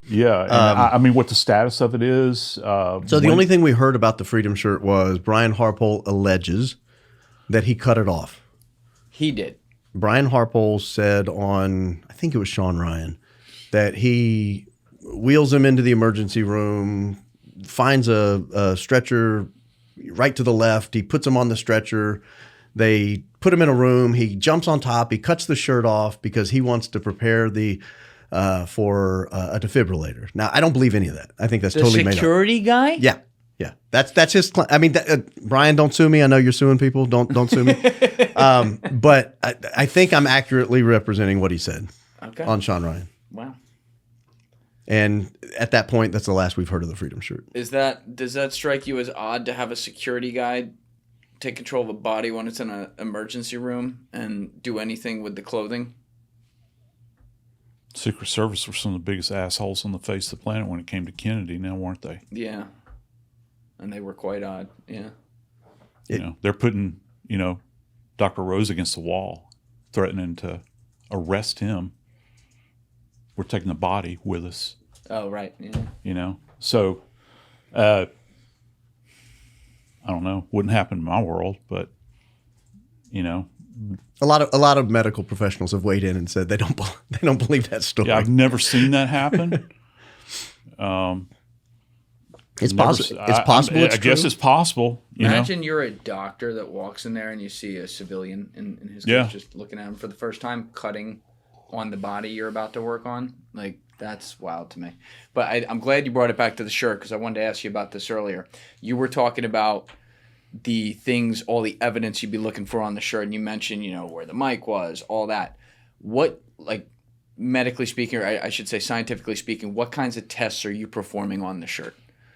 Yeah, and I mean, what the status of it is. So the only thing we heard about the Freedom Shirt was Brian Harpole alleges that he cut it off. He did. Brian Harpole said on, I think it was Sean Ryan, that he wheels him into the emergency room, finds a stretcher right to the left. He puts him on the stretcher. They put him in a room. He jumps on top. He cuts the shirt off because he wants to prepare for a defibrillator. Now, I don't believe any of that. I think that's totally made up. The security guy? Yeah. Yeah. That's his I mean, Brian, don't sue me. I know you're suing people. Don't sue me. But I think I'm accurately representing what he said on Sean Ryan. Wow. And at that point, that's the last we've heard of the Freedom Shirt. Does that strike you as odd to have a security guy take control of a body when it's in an emergency room and do anything with the clothing? Secret Service were some of the biggest assholes on the face of the planet when it came to Kennedy, now weren't they? Yeah. And they were quite odd. Yeah. They're putting, Dr. Rose against the wall, threatening to arrest him. We're taking the body with us. Oh, right. Yeah. So, I don't know. Wouldn't happen in my world, but, A lot of medical professionals have weighed in and said they don't believe that story. Yeah, I've never seen that happen. It's possible. It's possible. I guess it's possible. Imagine you're a doctor that walks in there and you see a civilian in his case just looking at him for the first time, cutting on the body you're about to work on. Like, that's wild to me. But I'm glad you brought it back to the shirt because I wanted to ask you about this earlier. You were talking about the things, all the evidence you'd be looking for on the shirt, and you mentioned, where the mic was, all that. What, like, medically speaking, or I should say scientifically speaking, what kinds of tests are you performing on the shirt?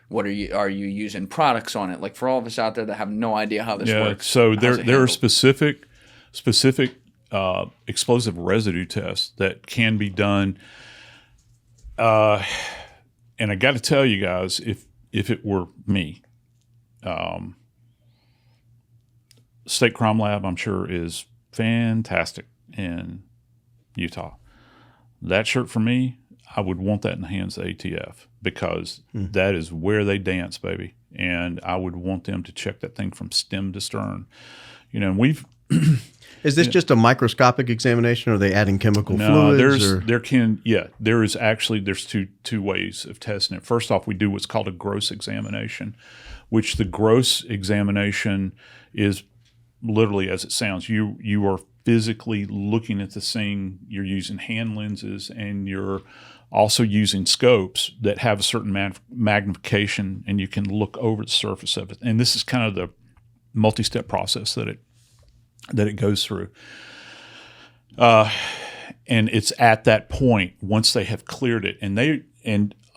What are you using products on it? Like, for all of us out there that have no idea how this works. So there are specific explosive residue tests that can be done. And I got to tell you guys, if it were me, State Crime Lab, I'm sure, is fantastic in Utah. That shirt for me, I would want that in the hands of ATF because that is where they dance, baby. And I would want them to check that thing from stem to stern. And we've... Is this just a microscopic examination, or are they adding chemical fluids? There's two ways of testing it. First off, we do what's called a gross examination, which the gross examination is literally as it sounds. You are physically looking at the thing. You're using hand lenses, and you're also using scopes that have a certain magnification, and you can look over the surface of it. And this is kind of the multi-step process that it goes through. And it's at that point, once they have cleared it, and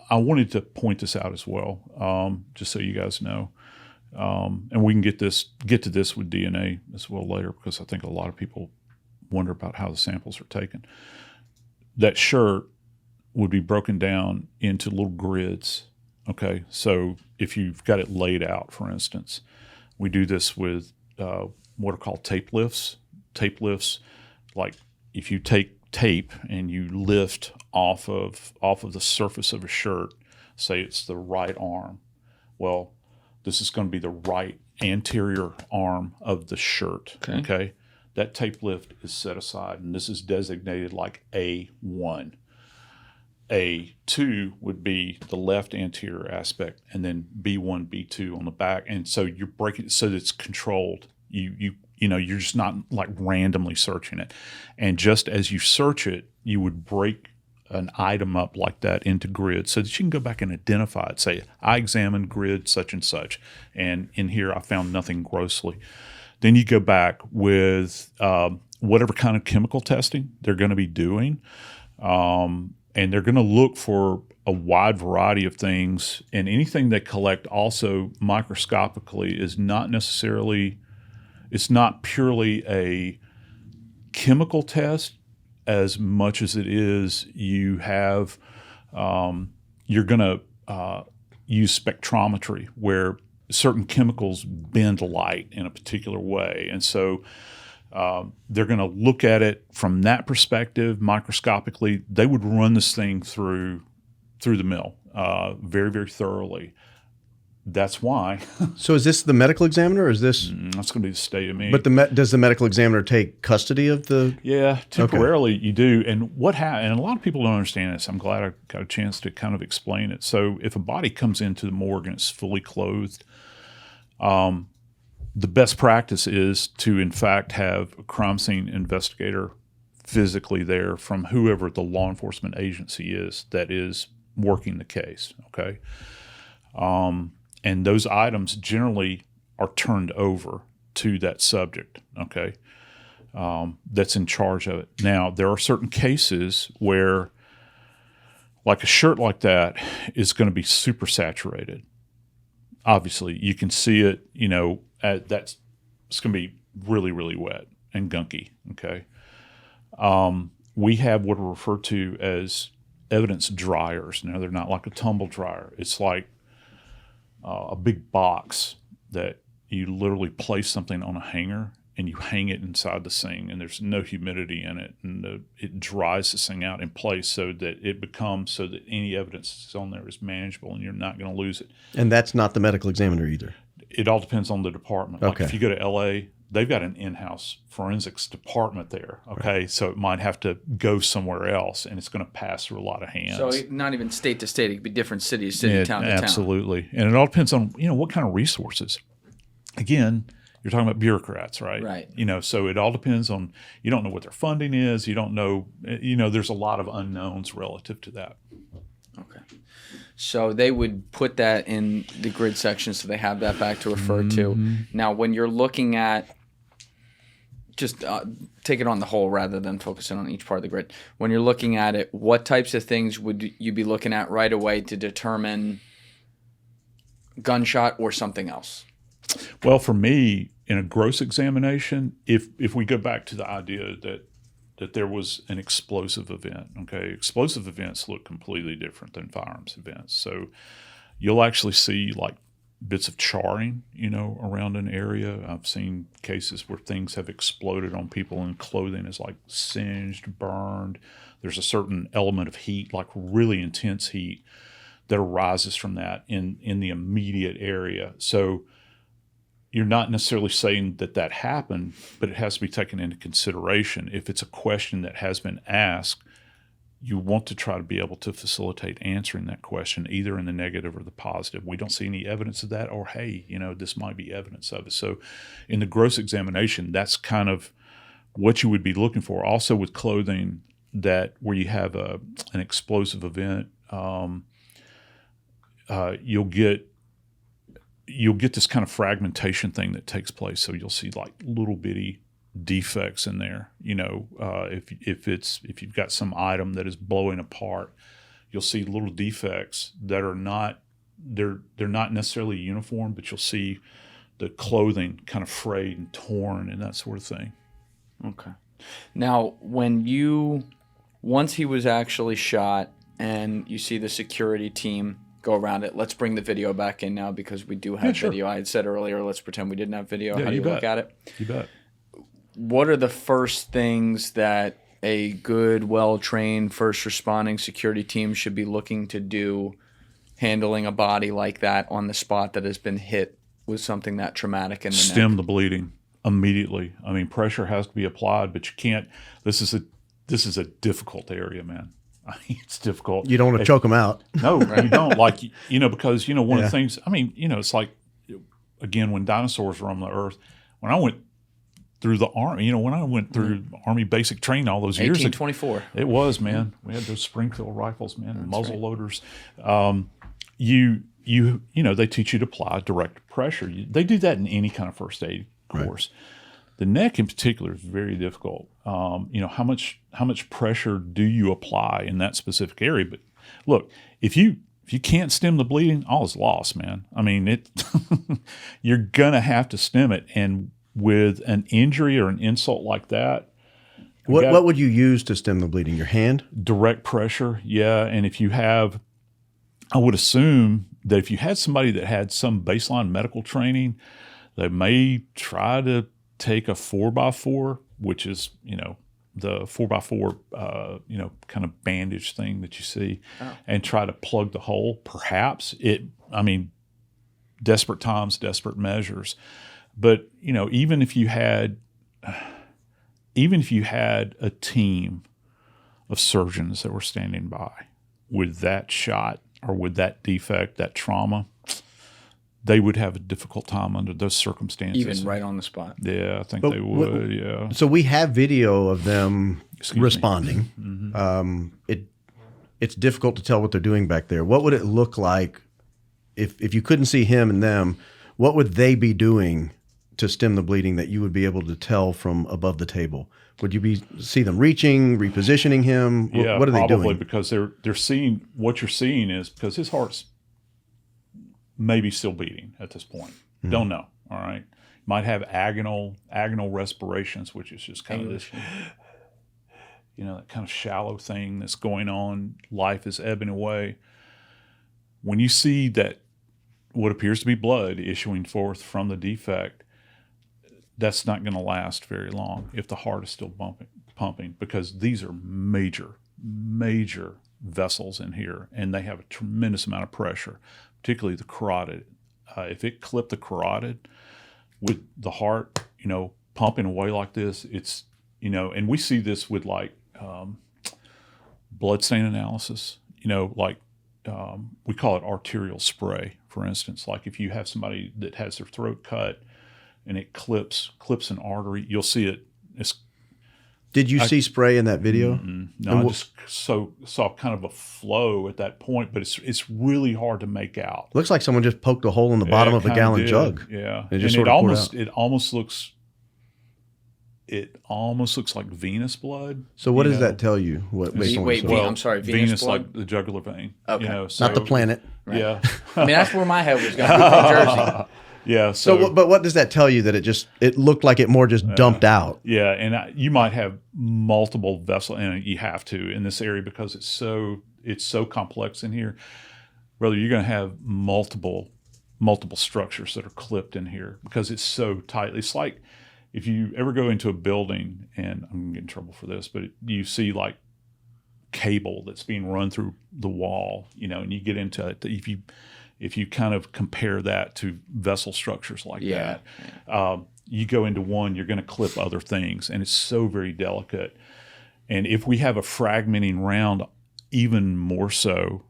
I wanted to point this out as well, just so you guys know. And we can get to this with DNA as well later, because I think a lot of people wonder about how the samples are taken. That shirt would be broken down into little grids. Okay, so if you've got it laid out, for instance, we do this with what are called tape lifts. Tape lifts, like if you take tape and you lift off of the surface of a shirt, say it's the right arm. Well, this is going to be the right anterior arm of the shirt. Okay? That tape lift is set aside, and this is designated like A1. A2 would be the left anterior aspect, and then B1, B2 on the back. And so you're breaking it so that it's controlled. You're just not like randomly searching it. And just as you search it, you would break an item up like that into grids so that you can go back and identify it. Say, I examined grid such and such, and in here I found nothing grossly. Then you go back with whatever kind of chemical testing they're going to be doing, and they're going to look for a wide variety of things. And anything they collect also microscopically is not necessarily, it's not purely a chemical test as much as it is you have, you're going to use spectrometry where certain chemicals bend light in a particular way. And so they're going to look at it from that perspective microscopically. They would run this thing through through the mill, very, very thoroughly. That's why. So is this the medical examiner, or is this? That's going to be the state of me. But does the medical examiner take custody of the? Yeah, temporarily you do. And and a lot of people don't understand this. I'm glad I got a chance to kind of explain it. So if a body comes into the morgue and it's fully clothed, the best practice is to, in fact, have a crime scene investigator physically there from whoever the law enforcement agency is that is working the case, okay? And those items generally are turned over to that subject, okay, that's in charge of it. Now, there are certain cases where, like a shirt like that is going to be super saturated. Obviously, you can see it, it's going to be really, really wet and gunky, okay? We have what are referred to as evidence dryers. Now, they're not like a tumble dryer. It's like a big box that you literally place something on a hanger and you hang it inside the thing, and there's no humidity in it, and it dries this thing out in place so that it becomes so that any evidence that's on there is manageable and you're not going to lose it. And that's not the medical examiner either. It all depends on the department. Okay. Like if you go to LA, they've got an in-house forensics department there. Okay. Right. So it might have to go somewhere else, and it's going to pass through a lot of hands. So not even state to state, it could be different city, town to town. Absolutely. And it all depends on, what kind of resources. Again, you're talking about bureaucrats, right? Right. So it all depends on, you don't know what their funding is. You don't know, there's a lot of unknowns relative to that. Okay. So they would put that in the grid section so they have that back to refer to. Now, when you're looking at, just take it on the whole rather than focusing on each part of the grid. When you're looking at it, what types of things would you be looking at right away to determine gunshot or something else? Well, for me, in a gross examination, if we go back to the idea that there was an explosive event, okay, explosive events look completely different than firearms events. So you'll actually see like bits of charring, around an area. I've seen cases where things have exploded on people and clothing is like singed, burned. There's a certain element of heat, like really intense heat, that arises from that in the immediate area. So you're not necessarily saying that happened, but it has to be taken into consideration. If it's a question that has been asked, you want to try to be able to facilitate answering that question, either in the negative or the positive. We don't see any evidence of that, or, hey, this might be evidence of it. So in the gross examination, that's kind of what you would be looking for. Also with clothing, that where you have an explosive event, you'll get this kind of fragmentation thing that takes place. So you'll see like little bitty defects in there. If you've got some item that is blowing apart, you'll see little defects that are not they're not necessarily uniform, but you'll see the clothing kind of frayed and torn and that sort of thing. Okay. Now, once he was actually shot and you see the security team go around it, let's bring the video back in now because we do have video. I had said earlier, let's pretend we didn't have video. Yeah, How do you look at it? You bet. What are the first things that a good, well-trained, first responding security team should be looking to do handling a body like that on the spot that has been hit with something that traumatic in the Stem neck? the bleeding immediately. I mean, pressure has to be applied, but you can't. This is a difficult area, man. I mean, it's difficult. You don't want to choke them out. No, you don't. Like, because, one of the things, I mean, it's like, again, when dinosaurs were on the earth, when I went through the Army, when I went through Army basic training all those years ago. 1824. It was, man. We had those Springfield rifles, man, muzzle loaders. They teach you to apply direct pressure. They do that in any kind of first aid course. Right. The neck in particular is very difficult. How much pressure do you apply in that specific area? But look, if you can't stem the bleeding, all is lost, man. I mean, you're gonna have to stem it. And with an injury or an insult like that, what would you use to stem the bleeding? Your hand? Direct pressure, yeah. And if you have, I would assume that if you had somebody that had some baseline medical training, they may try to take a 4x4, which is, the 4x4, kind of bandage thing that you see, and try to plug the hole. Perhaps desperate times, desperate measures. But even if you had a team of surgeons that were standing by with that shot or with that defect, that trauma, they would have a difficult time under those circumstances. Even right on the spot. Yeah, I think they would. Yeah. So we have video of them responding. Mm-hmm. It's difficult to tell what they're doing back there. What would it look like if you couldn't see him and them? What would they be doing to stem the bleeding that you would be able to tell from above the table? Would you see them reaching, repositioning him? Yeah, what are they doing? Probably because they're seeing what you're seeing is because his heart's maybe still beating at this point. Mm-hmm. Don't know. All right, might have agonal respirations, which is just kind of this, that kind of shallow thing that's going on. Life is ebbing away. When you see that, what appears to be blood issuing forth from the defect, that's not going to last very long if the heart is still pumping, because these are major vessels in here, and they have a tremendous amount of pressure, particularly the carotid. If it clipped the carotid with the heart, pumping away like this, it's, and we see this with blood stain analysis, we call it arterial spray, for instance. Like if you have somebody that has their throat cut and it clips an artery, you'll see it. Did you see spray in that video? No, I just saw kind of a flow at that point, but it's really hard to make out. Looks like someone just poked a hole in the bottom of a gallon jug. Yeah, and it almost looks like venous blood. So what does that tell you? I'm sorry, venous blood? Like the jugular vein. Okay, not the planet. Right. Yeah, that's where my head was going. From Jersey. Yeah. But what does that tell you? That it looked like it more just dumped out. Yeah, and you might have multiple vessels, and you have to in this area because it's so complex in here. Brother, you're going to have multiple structures that are clipped in here because it's so tight. It's like if you ever go into a building, and I'm going to get in trouble for this, but you see like cable that's being run through the wall, and you get into it. If you kind of compare that to vessel structures like that, you go into one, you're going to clip other things, and it's so very delicate. And if we have a fragmenting round, even more so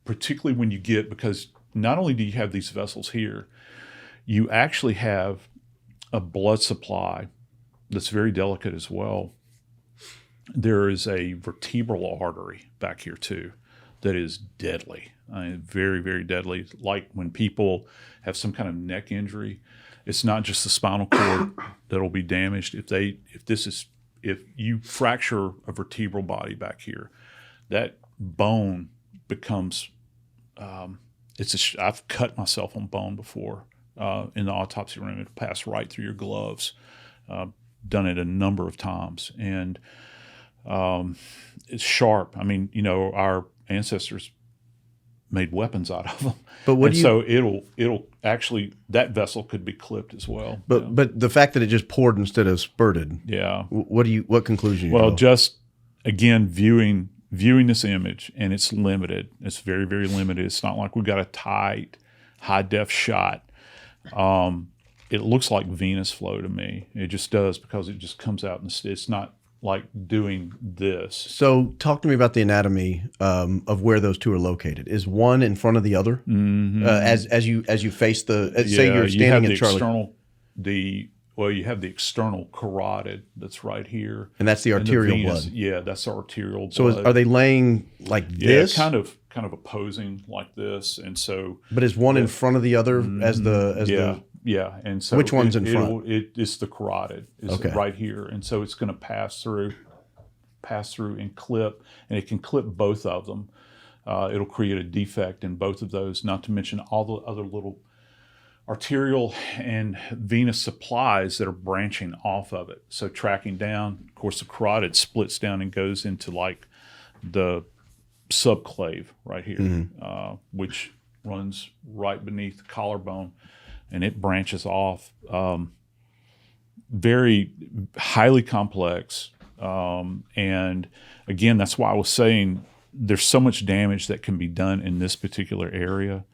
particularly when you get, because not only do you have these vessels here, you actually have a blood supply that's very delicate as well. There is a vertebral artery back here too that is deadly. Very, very deadly. Like when people have some kind of neck injury, it's not just the spinal cord that'll be damaged. If you fracture a vertebral body back here, that bone becomes. I've cut myself on bone before in the autopsy room. It'll pass right through your gloves. Done it a number of times, and it's sharp. Our ancestors made weapons out of them. But so it'll actually, that vessel could be clipped as well. But the fact that it just poured instead of spurted. Yeah. What conclusion? Well, just again viewing this image, and it's limited. It's very, very limited. It's not like we've got a tight, high def shot. It looks like venous flow to me. It just does, because it just comes out, and it's not like doing this. So talk to me about the anatomy of where those two are located. Is one in front of the other? Mm-hmm. As you face say you're standing at Charlie. You have the external carotid that's right here. And that's the arterial blood. Yeah, that's the arterial blood. So are they laying like this? Yeah, kind of opposing like this. And so, but is one in front of the other Yeah, and so which one's in front? It's the carotid. It's right here, and so it's going to pass through and clip, and it can clip both of them. It'll create a defect in both of those. Not to mention all the other little arterial and venous supplies that are branching off of it. So tracking down, of course, the carotid splits down and goes into like the subclave right here, which runs right beneath the collarbone. And it branches off. Very highly complex. And again, that's why I was saying there's so much damage that can be done in this particular area.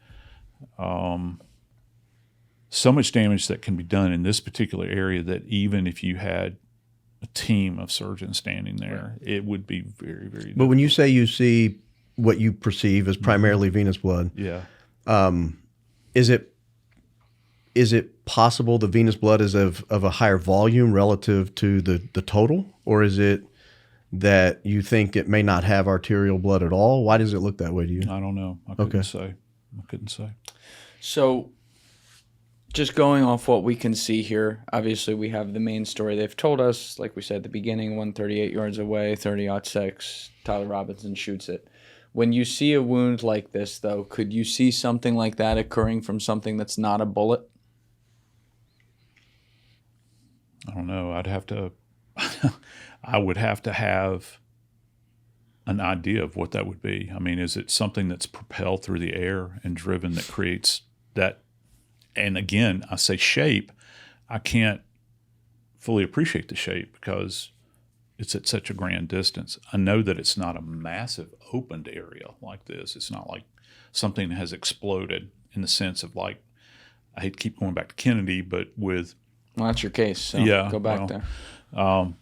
So much damage that can be done in this particular area that even if you had a team of surgeons standing there, it would be very, very difficult. But when you say you see what you perceive as primarily venous blood, is it possible the venous blood is of a higher volume relative to the total, or is it that you think it may not have arterial blood at all? Why does it look that way to you? I don't know. I couldn't say. So just going off what we can see here, obviously we have the main story they've told us. Like we said at the beginning, 138 yards away, 30-06, Tyler Robinson shoots it. When you see a wound like this, though, could you see something like that occurring from something that's not a bullet? I don't know. I would have to have an idea of what that would be. I mean, is it something that's propelled through the air and driven that creates that? And again, I say shape. I can't fully appreciate the shape because it's at such a grand distance. I know that it's not a massive opened area like this. It's not like something has exploded in the sense of like, I hate to keep going back to Kennedy, but with... Well, that's your case, so go back there. I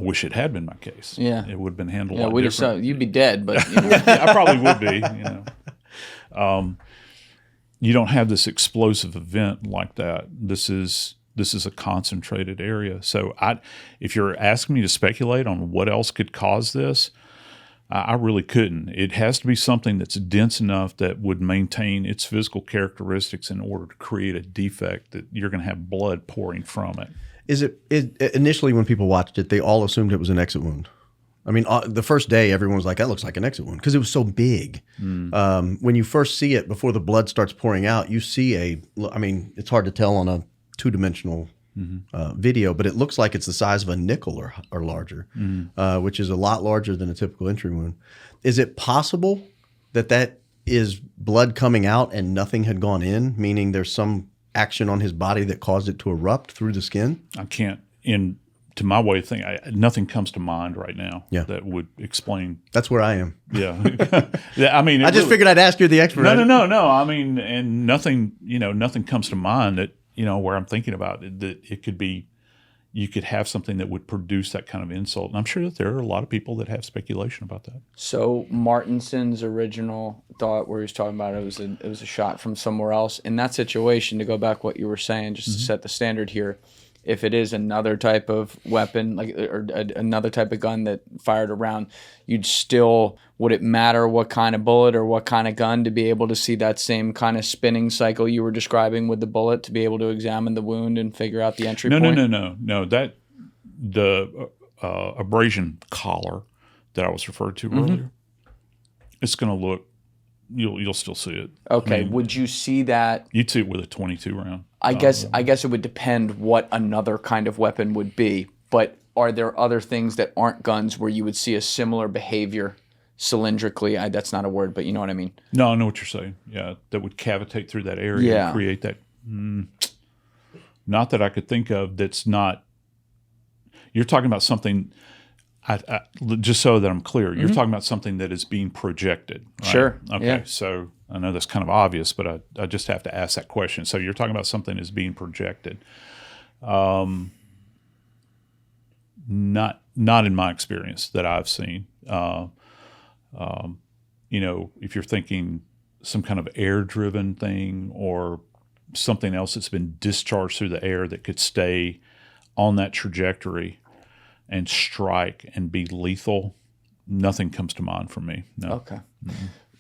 wish it had been my case. Yeah. It would have been handled a lot different. You'd be dead, but... I probably would be, You don't have this explosive event like that. This is a concentrated area. So if you're asking me to speculate on what else could cause this, I really couldn't. It has to be something that's dense enough that would maintain its physical characteristics in order to create a defect that you're going to have blood pouring from it. Initially when people watched it, they all assumed it was an exit wound. I mean, the first day, everyone was like, that looks like an exit wound because it was so big. When you first see it, before the blood starts pouring out, you see it's hard to tell on a two-dimensional video, but it looks like it's the size of a nickel or larger, which is a lot larger than a typical entry wound. Is it possible that is blood coming out and nothing had gone in, meaning there's some action on his body that caused it to erupt through the skin? I can't. To my way of thinking, nothing comes to mind right now that would explain. That's where I am. Yeah. I mean, I just figured I'd ask you the expert. No. I mean, and nothing comes to mind that, where I'm thinking about it, that it could be, you could have something that would produce that kind of insult. And I'm sure that there are a lot of people that have speculation about that. So Martinson's original thought where he was talking about it was a shot from somewhere else. In that situation, to go back what you were saying, just to set the standard here, if it is another type of weapon, another type of gun that fired around, would it matter what kind of bullet or what kind of gun to be able to see that same kind of spinning cycle you were describing with the bullet to be able to examine the wound and figure out the entry point? No. That the abrasion collar that I was referred to earlier, it's going to look. You'll still see it. Okay. Would you see that? You'd see it with a 22 round. I guess it would depend what another kind of weapon would be. But are there other things that aren't guns where you would see a similar behavior cylindrically? That's not a word, but you know what I mean. No, I know what you're saying. Yeah, that would cavitate through that area and create that. Not that I could think of. That's not. You're talking about something. Just so that I'm clear, you're talking about something that is being projected, right? Sure. Okay. Yeah. So I know that's kind of obvious, but I just have to ask that question. So you're talking about something that's being projected. Not in my experience that I've seen. If you're thinking some kind of air-driven thing or something else that's been discharged through the air that could stay on that trajectory and strike and be lethal, nothing comes to mind for me. No. Okay.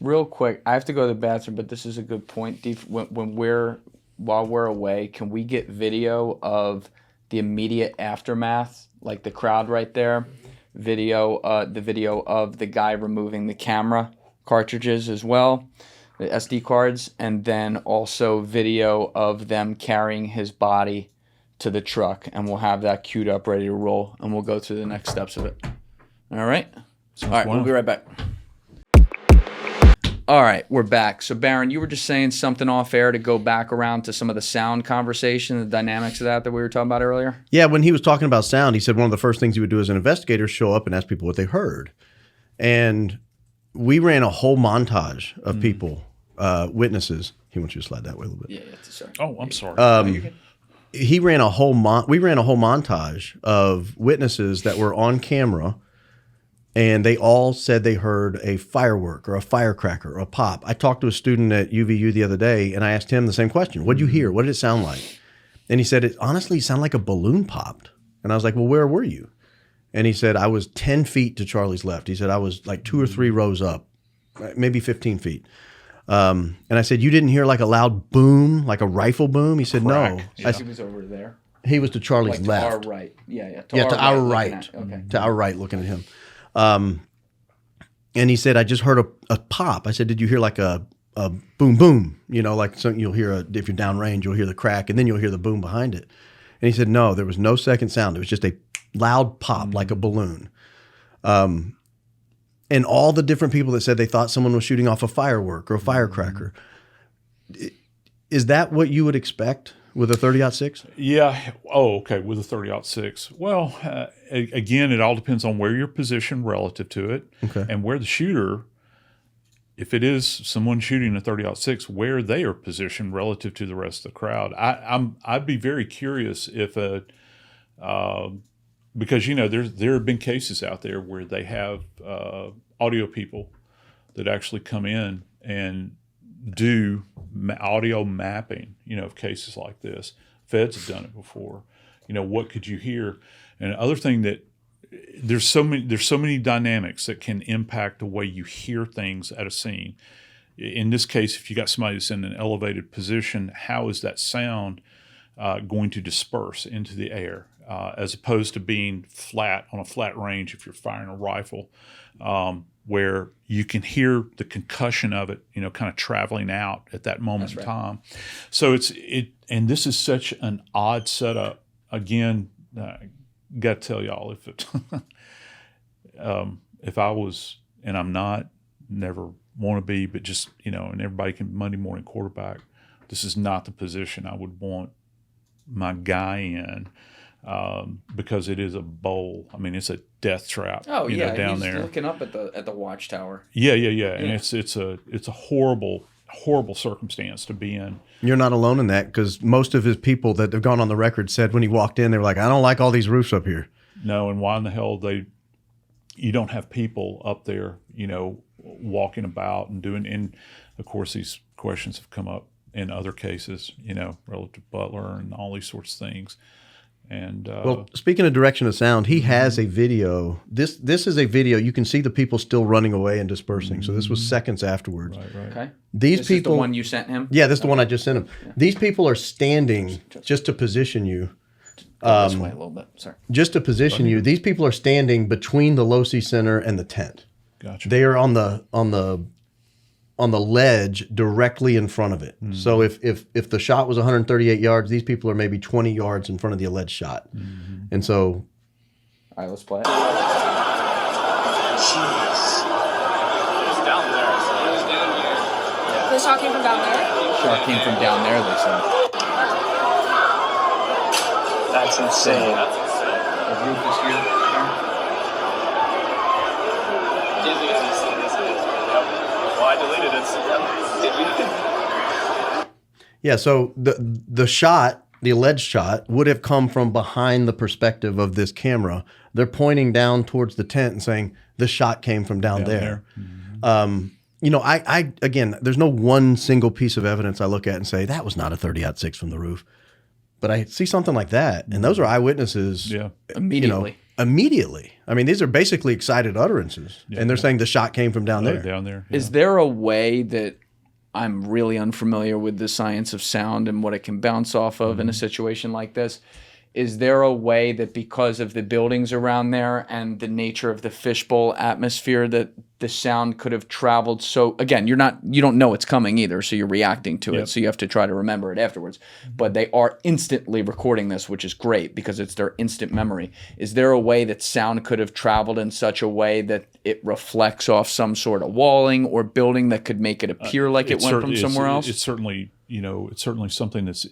Real quick, I have to go to the bathroom, but this is a good point. While we're away, can we get video of the immediate aftermath, like the crowd right there? The video of the guy removing the camera cartridges as well, the SD cards, and then also video of them carrying his body to the truck, and we'll have that queued up, ready to roll, and we'll go through the next steps of it. All right? All right, we'll be right back. All right, we're back. So, Baron, you were just saying something off air to go back around to some of the sound conversation, the dynamics of that we were talking about earlier? Yeah, when he was talking about sound, he said one of the first things he would do as an investigator is show up and ask people what they heard. And we ran a whole montage of people, witnesses. He wants you to slide that way a little bit. Yeah, sorry. Oh, I'm sorry. We ran a whole montage of witnesses that were on camera, and they all said they heard a firework or a firecracker or a pop. I talked to a student at UVU the other day, and I asked him the same question. What did you hear? What did it sound like? And he said, it honestly sounded like a balloon popped. And I was like, well, where were you? And he said, I was 10 feet to Charlie's left. He said, I was like 2 or 3 rows up, maybe 15 feet. And I said, you didn't hear like a loud boom, like a rifle boom? He said, Crack. no. Yeah. He was over there. He was to Charlie's Like left. to our right. Yeah. To our right. Okay. To our right, looking at him. And he said, I just heard a pop. I said, did you hear like a boom, boom? You know, like something you'll hear, if you're downrange, you'll hear the crack, and then you'll hear the boom behind it. And he said, no, there was no second sound. It was just a loud pop, like a balloon. And all the different people that said they thought someone was shooting off a firework or a firecracker. Is that what you would expect with a 30-06? Yeah. Oh, okay. With a 30-06. Well, again, it all depends on where you're positioned relative to it, and where the shooter, if it is someone shooting a 30-06, where they are positioned relative to the rest of the crowd. I'd be very curious if because there have been cases out there where they have audio people that actually come in and do audio mapping, of cases like this. Feds have done it before. What could you hear? And the other thing that there's so many dynamics that can impact the way you hear things at a scene. In this case, if you got somebody that's in an elevated position, how is that sound going to disperse into the air, as opposed to being flat on a flat range if you're firing a rifle, where you can hear the concussion of it, kind of traveling out at that moment in time. So and this is such an odd setup. Again, got to tell y'all, if I was, and I'm not, never want to be, but just, and everybody can Monday morning quarterback, this is not the position I would want my guy in. Because it is a bowl. I mean, it's a death trap. Oh yeah, down he's there, looking up at the watchtower. Yeah. And it's a horrible circumstance to be in. You're not alone in that, because most of his people that have gone on the record said when he walked in, they were like, I don't like all these roofs up here. No, and why in the hell you don't have people up there, walking about and doing. And of course, these questions have come up in other cases, relative to Butler and all these sorts of things. And well, speaking of direction of sound, he has a video. This is a video. You can see the people still running away and dispersing. So this was seconds afterwards. Right. Okay. This people, is the one you sent him? Yeah, this is the one I just sent him. Yeah. These people are standing just to position you. This way a little bit. Sorry. Just to position you. These people are standing between the Losi Center and the tent. Gotcha. They are on the ledge directly in front of it. Mm-hmm. So if the shot was 138 yards, these people are maybe 20 yards in front of the alleged shot. Mm-hmm. And so... All right, let's play it. Jeez. It's down there. So it was down here. Yeah. The shot came from down there? Shot came from down there, they said. That's insane. The roof is here. Well, I deleted it. Yeah, so the shot, the alleged shot, would have come from behind the perspective of this camera. They're pointing down towards the tent and saying, the shot came from down there. Mm-hmm. I again, there's no one single piece of evidence I look at and say, that was not a 30-06 from the roof. But I see something like that, and those are eyewitnesses. Yeah. Immediately. Immediately. I mean, these are basically excited utterances, and they're saying the shot came from down there. Down there. Yeah. Is there a way that I'm really unfamiliar with the science of sound and what it can bounce off of in a situation like this? is there a way that because of the buildings around there and the nature of the fishbowl atmosphere that the sound could have traveled? So again, you don't know it's coming either, so you're reacting to it, so you have to try to remember it afterwards. But they are instantly recording this, which is great because it's their instant memory. Is there a way that sound could have traveled in such a way that it reflects off some sort of walling or building that could make it appear like it went from somewhere else? It's certainly, it's certainly something that's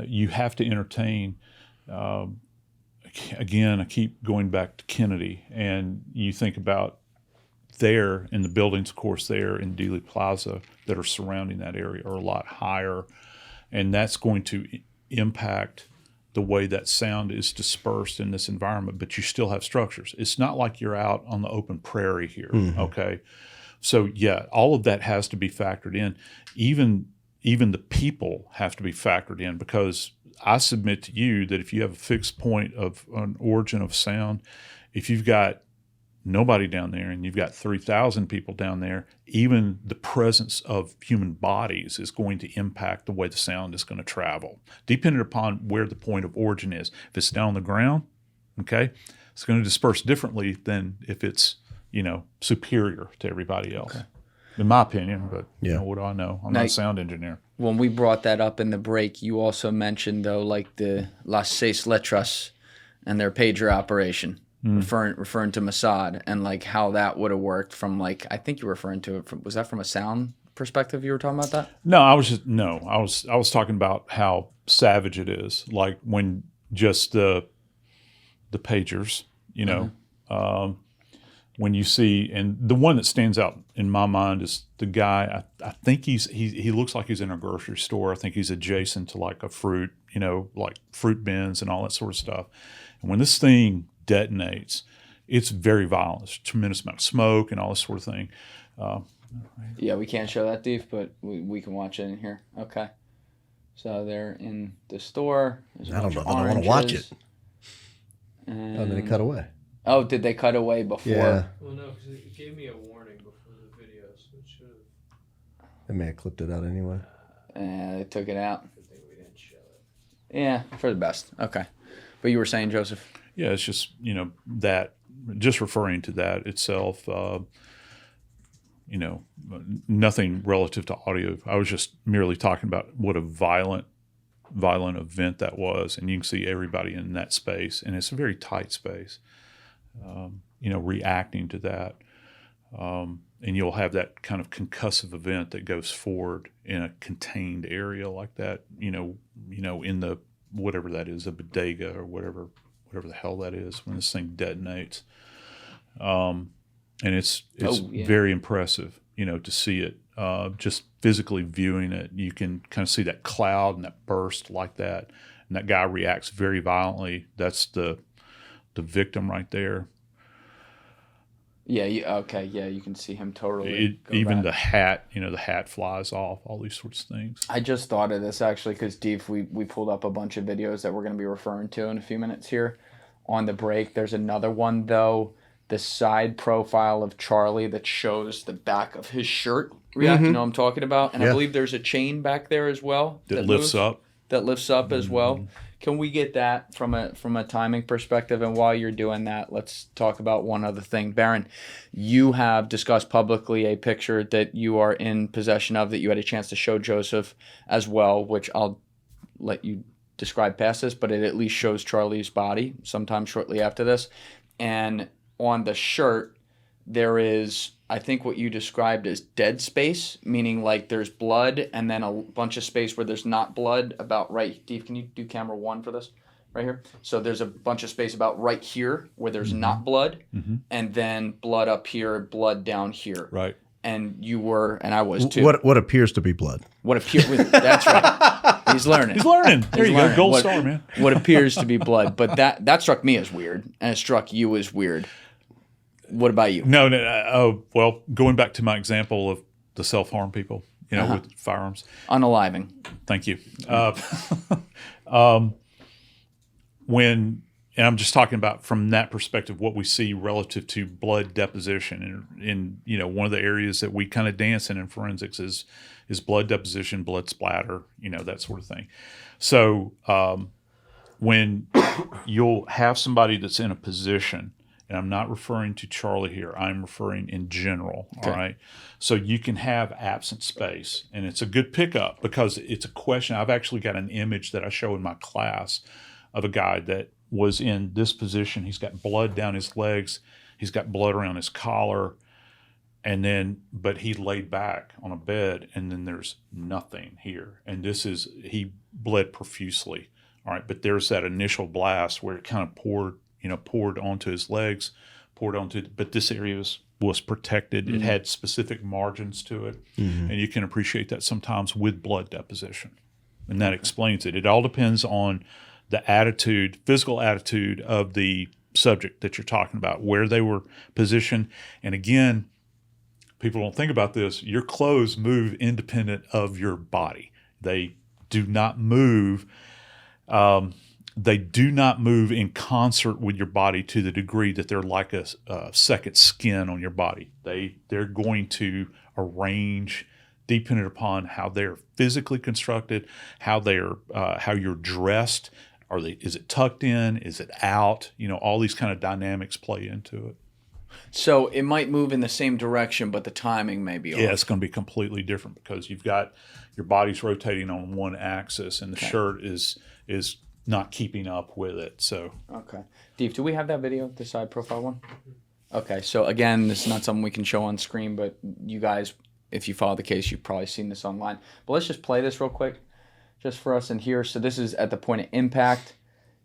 you have to entertain. Again, I keep going back to Kennedy, and you think about there in the buildings, of course, there in Dealey Plaza that are surrounding that area are a lot higher, and that's going to impact the way that sound is dispersed in this environment. But you still have structures. It's not like you're out on the open prairie here, okay? So yeah, all of that has to be factored in. Even the people have to be factored in, because I submit to you that if you have a fixed point of an origin of sound, if you've got nobody down there and you've got 3,000 people down there, even the presence of human bodies is going to impact the way the sound is going to travel, depending upon where the point of origin is. If it's down on the ground, okay, it's going to disperse differently than if it's, superior to everybody else. Okay. In my opinion, but what do I know? I'm not a sound engineer. When we brought that up in the break, you also mentioned, though, like the Las Seis Letras and their pager operation, referring to Mossad, and like how that would have worked from, like, I think you were referring to it from, was that from a sound perspective you were talking about that? No, I was talking about how savage it is. Like when just the pagers, when you see, and the one that stands out in my mind is the guy, I think he looks like he's in a grocery store. I think he's adjacent to like a fruit, like fruit bins and all that sort of stuff. And when this thing detonates, it's very violent. There's a tremendous amount of smoke and all this sort of thing. Yeah, we can't show that, Dave, but we can watch it in here. Okay. So they're in the store. I don't know if I want to watch it. And then it cut away. Oh, did they cut away before? Yeah. Well, no, because it gave me a warning before the video, so it should have. They may have clipped it out anyway. They took it out. Good thing we didn't show it. Yeah, for the best. Okay. But you were saying, Joseph? Yeah, it's just, that, just referring to that itself, nothing relative to audio. I was just merely talking about what a violent event that was. And you can see everybody in that space, and it's a very tight space. Reacting to that. And you'll have that kind of concussive event that goes forward in a contained area like that, in the, whatever that is, a bodega or whatever the hell that is when this thing detonates. And it's very impressive, to see it, just physically viewing it. You can kind of see that cloud and that burst like that. And that guy reacts very violently. That's the victim right there. Yeah. You can see him totally. Even the hat, the hat flies off. All these sorts of things. I just thought of this actually because Steve, we pulled up a bunch of videos that we're going to be referring to in a few minutes here on the break. There's another one though, the side profile of Charlie that shows the back of his shirt. You know what I'm talking about, and I believe there's a chain back there as well that lifts up. That lifts up as well. Can we get that from a timing perspective? And while you're doing that, let's talk about one other thing. Baron, you have discussed publicly a picture that you are in possession of that you had a chance to show Joseph as well, which I'll let you describe past this, but it at least shows Charlie's body sometime shortly after this. And on the shirt, there is, I think, what you described as dead space, meaning like there's blood and then a bunch of space where there's not blood about right. Steve, can you do camera 1 for this right here? So there's a bunch of space about right here where there's not blood, and then blood up here, blood down here. Right. And you were, and I was too. What appears to be blood. That's right. He's learning. There you go. Gold star, man. What appears to be blood. But that struck me as weird, and it struck you as weird. What about you? No. Well, going back to my example of the self-harm people, with firearms. Unaliving. Thank you. And I'm just talking about from that perspective, what we see relative to blood deposition. And one of the areas that we kind of dance in forensics is blood deposition, blood splatter, that sort of thing. So when you'll have somebody that's in a position, and I'm not referring to Charlie here, I'm referring in general, all right? So you can have absent space, and it's a good pickup because it's a question. I've actually got an image that I show in my class of a guy that was in this position. He's got blood down his legs. He's got blood around his collar. And then, but he laid back on a bed, and then there's nothing here. And he bled profusely. All right. But there's that initial blast where it kind of poured onto his legs, but this area was protected. It had specific margins to it. And you can appreciate that sometimes with blood deposition. And that explains it. It all depends on the attitude, physical attitude of the subject that you're talking about, where they were positioned. And again, people don't think about this. Your clothes move independent of your body. They do not move. They do not move in concert with your body to the degree that they're like a second skin on your body. They're going to arrange dependent upon how they're physically constructed, how you're dressed. Is it tucked in? Is it out? All these kind of dynamics play into it. So it might move in the same direction, but the timing may be off. Yeah, it's going to be completely different because you've got your body's rotating on one axis, and the shirt is not keeping up with it. So okay, Steve, do we have that video, the side profile one? Okay, so again, this is not something we can show on screen, but you guys, if you follow the case, you've probably seen this online. But let's just play this real quick, just for us in here. So this is at the point of impact.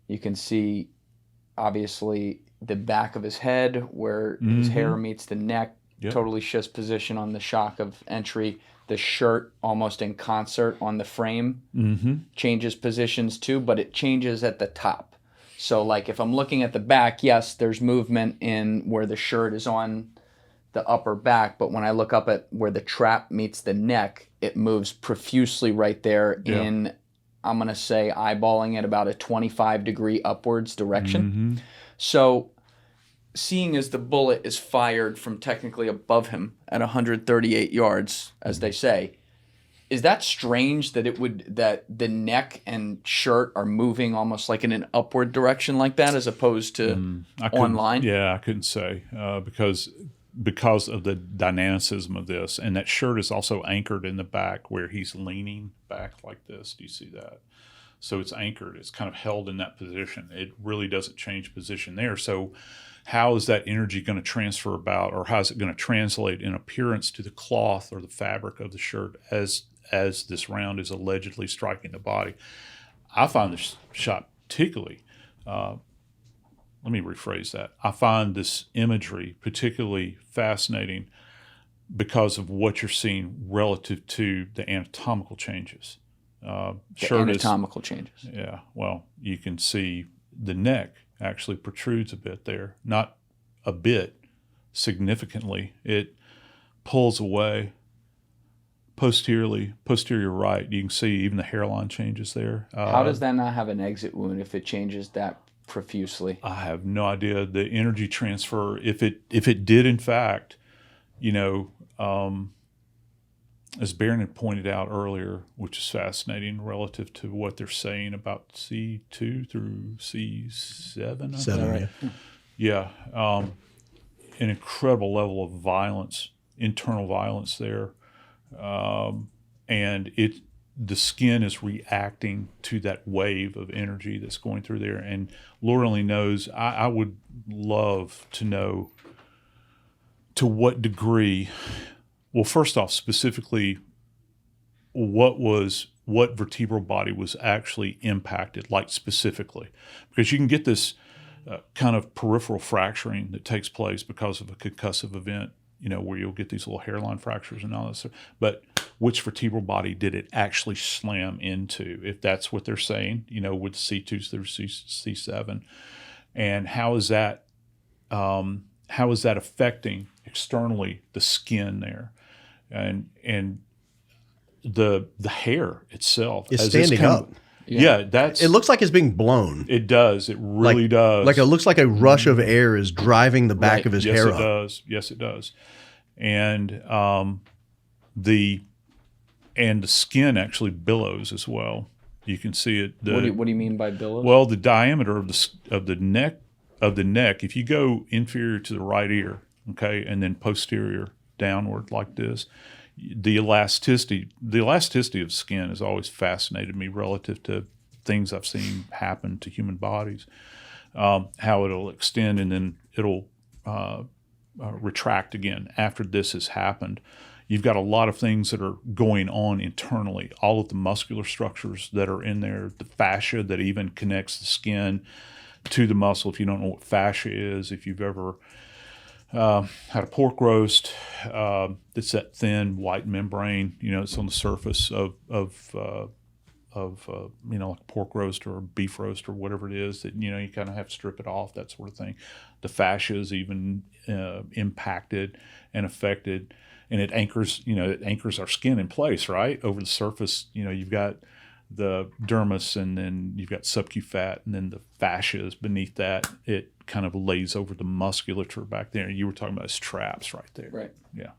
You can see, obviously, the back of his head where his hair meets the neck, totally shifts position on the shock of entry. The shirt almost in concert on the frame changes positions too, but it changes at the top. So like if I'm looking at the back, yes, there's movement in where the shirt is on the upper back, but when I look up at where the trap meets the neck, it moves profusely right there in, I'm going to say, eyeballing at about a 25-degree upwards direction. So seeing as the bullet is fired from technically above him at 138 yards, as they say, is that strange that that the neck and shirt are moving almost like in an upward direction like that as opposed to online? Yeah, I couldn't say because of the dynamicism of this. And that shirt is also anchored in the back where he's leaning back like this. Do you see that? So it's anchored. It's kind of held in that position. It really doesn't change position there. So how is that energy going to transfer about, or how is it going to translate in appearance to the cloth or the fabric of the shirt as this round is allegedly striking the body? I find this shot particularly, let me rephrase that. I find this imagery particularly fascinating because of what you're seeing relative to the anatomical changes. Anatomical changes. Yeah, well, you can see the neck actually protrudes a bit there. Not a bit, significantly. It pulls away posterior right. You can see even the hairline changes there. How does that not have an exit wound if it changes that profusely? I have no idea. The energy transfer, if it did in fact, as Barron had pointed out earlier, which is fascinating relative to what they're saying about C2 through C7. Seven, yeah. An incredible level of violence, internal violence there. And the skin is reacting to that wave of energy that's going through there. And Lord only knows, I would love to know to what degree. Well, first off, specifically, what vertebral body was actually impacted, like specifically, because you can get this kind of peripheral fracturing that takes place because of a concussive event, where you'll get these little hairline fractures and all that stuff. But which vertebral body did it actually slam into, if that's what they're saying, with C2 through C7, and how is that affecting externally the skin there? And the hair itself is standing up. Yeah, it looks like it's being blown. It does. It really does. Like it looks like a rush of air is driving the back of his hair up. Yes, it does. Yes, it does. And the skin actually billows as well. You can see it. What do you mean by billows? Well, the diameter of the neck. If you go inferior to the right ear, okay, and then posterior downward like this, the elasticity of skin has always fascinated me relative to things I've seen happen to human bodies. How it'll extend and then it'll retract again after this has happened. You've got a lot of things that are going on internally. All of the muscular structures that are in there, the fascia that even connects the skin to the muscle. If you don't know what fascia is, if you've ever had a pork roast, it's that thin white membrane. It's on the surface of like pork roast or beef roast or whatever it is that you kind of have to strip it off, that sort of thing. The fascia is even impacted and affected, and it anchors our skin in place, right? Over the surface, you've got the dermis, and then you've got subcu fat, and then the fascia is beneath that. It kind of lays over the musculature back there. You were talking about traps right there. Right. Yeah.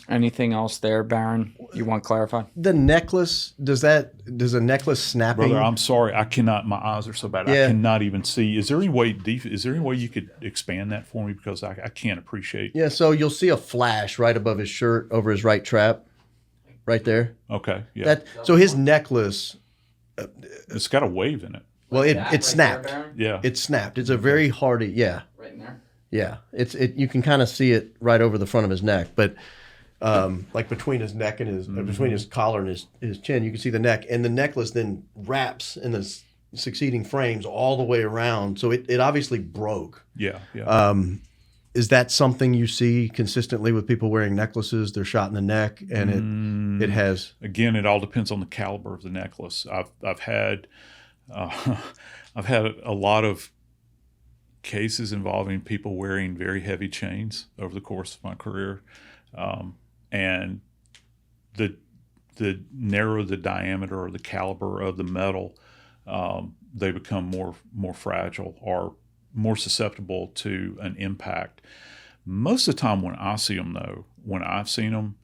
Anything else there, Baron, you want clarified? The necklace, does a necklace snapping? Brother, I'm sorry. I cannot. My eyes are so bad. Yeah. I cannot even see. Is there any way you could expand that for me? Because I can't appreciate. Yeah, so you'll see a flash right above his shirt over his right trap. Right there. Okay. Yeah. So his necklace, It's got a wave in it. well, it Right snapped. there, Baron? Yeah. It snapped. It's a very hardy, yeah. Right in there. Yeah. You can kind of see it right over the front of his neck, but like between his neck and his between his collar and his chin, you can see the neck, and the necklace then wraps in the succeeding frames all the way around. So it obviously broke. Yeah. Yeah. Is that something you see consistently with people wearing necklaces? They're shot in the neck, and it has. Again, it all depends on the caliber of the necklace. I've had a lot of cases involving people wearing very heavy chains over the course of my career, and the narrower the diameter or the caliber of the metal, they become more fragile or more susceptible to an impact. Most of the time when I see them, though, when I've seen them,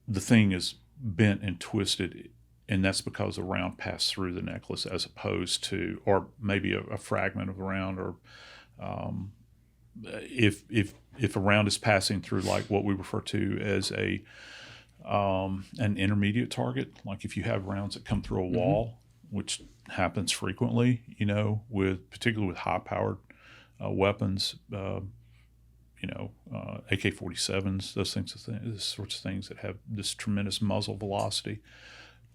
the thing is bent and twisted, and that's because a round passed through the necklace as opposed to, or maybe a fragment of a round, or if a round is passing through like what we refer to as an intermediate target, like if you have rounds that come through a wall, which happens frequently, particularly with high-powered weapons, AK-47s, those sorts of things that have this tremendous muzzle velocity.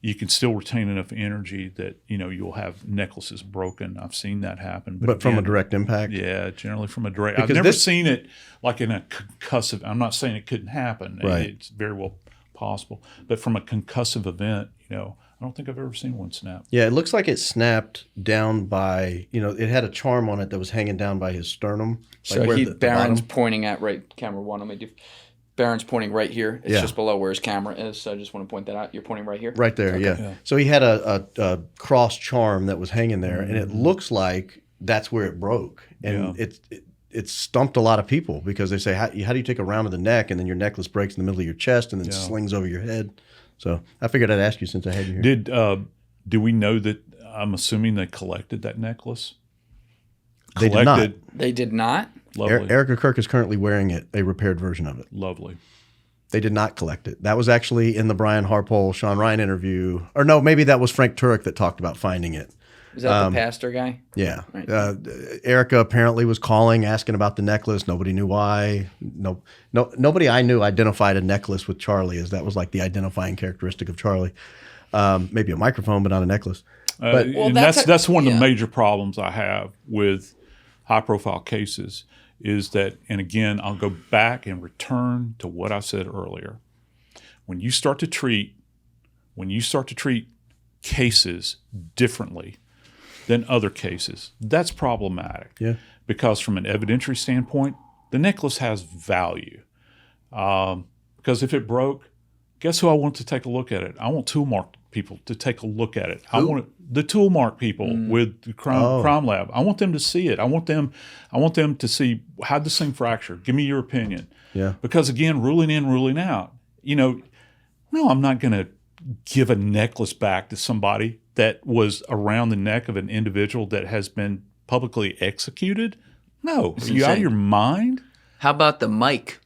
You can still retain enough energy that you'll have necklaces broken. I've seen that happen, But from a direct impact. Yeah, generally from a direct. Because I've never seen it like in a concussive. I'm not saying it couldn't happen. Right. It's very well possible, but from a concussive event, I don't think I've ever seen one snap. Yeah, it looks like it snapped down by, it had a charm on it that was hanging down by his sternum. So where Baron's bottom. pointing at camera one. Let me do. Baron's pointing right here. It's just below where his camera is. So I just want to point that out. You're pointing right here. Right there, Okay. yeah. So he had a cross charm that was hanging there, and it looks like that's where it broke. And it stumped a lot of people because they say, how do you take a round of the neck and then your necklace breaks in the middle of your chest and then slings over your head? So I figured I'd ask you since I had you here. Do we know that? I'm assuming they collected that necklace. They did not. They did not. Lovely. Erika Kirk is currently wearing it, a repaired version of it. Lovely. They did not collect it. That was actually in the Brian Harpole, Sean Ryan interview. Or no, maybe that was Frank Turek that talked about finding it. Is that the pastor guy? Yeah. Right. Erika apparently was calling, asking about the necklace. Nobody knew why. Nobody I knew identified a necklace with Charlie, as that was like the identifying characteristic of Charlie. Maybe a microphone, but not a necklace. And that's one of the major problems I have with high-profile cases is that, and again, I'll go back and return to what I said earlier. When you start to treat cases differently than other cases, that's problematic. Yeah. Because from an evidentiary standpoint, the necklace has value. Because if it broke, guess who I want to take a look at it? I want tool mark people to take a look at it. I want the tool mark people with the crime lab. I want them to see it. I want them to see how'd this thing fracture. Give me your opinion. Yeah. Because again, ruling in, ruling out. No, I'm not going to give a necklace back to somebody that was around the neck of an individual that has been publicly executed? No. Are you out of your mind? How about the mic?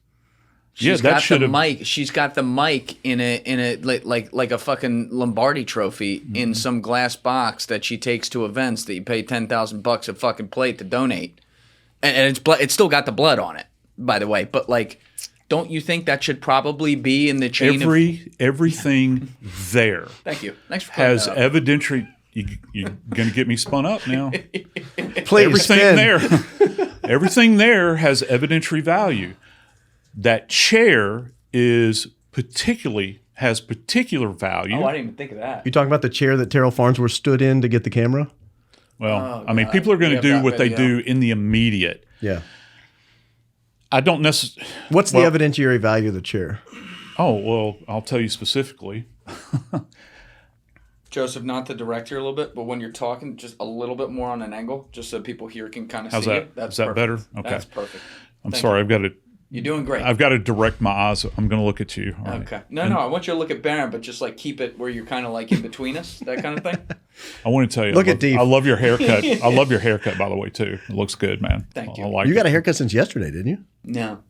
Yeah, that should have. Mic. She's got the mic in a like a fucking Lombardi trophy in some glass box that she takes to events that you pay $10,000 a fucking plate to donate, and it's still got the blood on it, by the way. But like, don't you think that should probably be in the chain? Everything there. Thank you. Thanks for has evidentiary. You're going to get me spun up now. Please, everything there has evidentiary value. That chair has particular value. Oh, I didn't even think of that. You talking about the chair that Terrell Farnsworth stood in to get the camera? Well, I mean, people are going to do what they do in the immediate. Yeah. I don't necessarily. What's the evidentiary value of the chair? Oh, well, I'll tell you specifically. Joseph, not to direct you a little bit, but when you're talking, just a little bit more on an angle, just so people here can kind of see that? you. That's Is that perfect. better? Okay. That's perfect. I'm sorry. I've got to. You're doing great. I've got to direct my eyes. I'm going to look at you. All right. Okay. No, I want you to look at Baron, but just like keep it where you're kind of like in between us, that kind of thing. I want to tell you. Look at Dave. I love your haircut. I love your haircut, by the way, too. It looks good, man. Thank you. I like You it. got a haircut since yesterday, didn't you?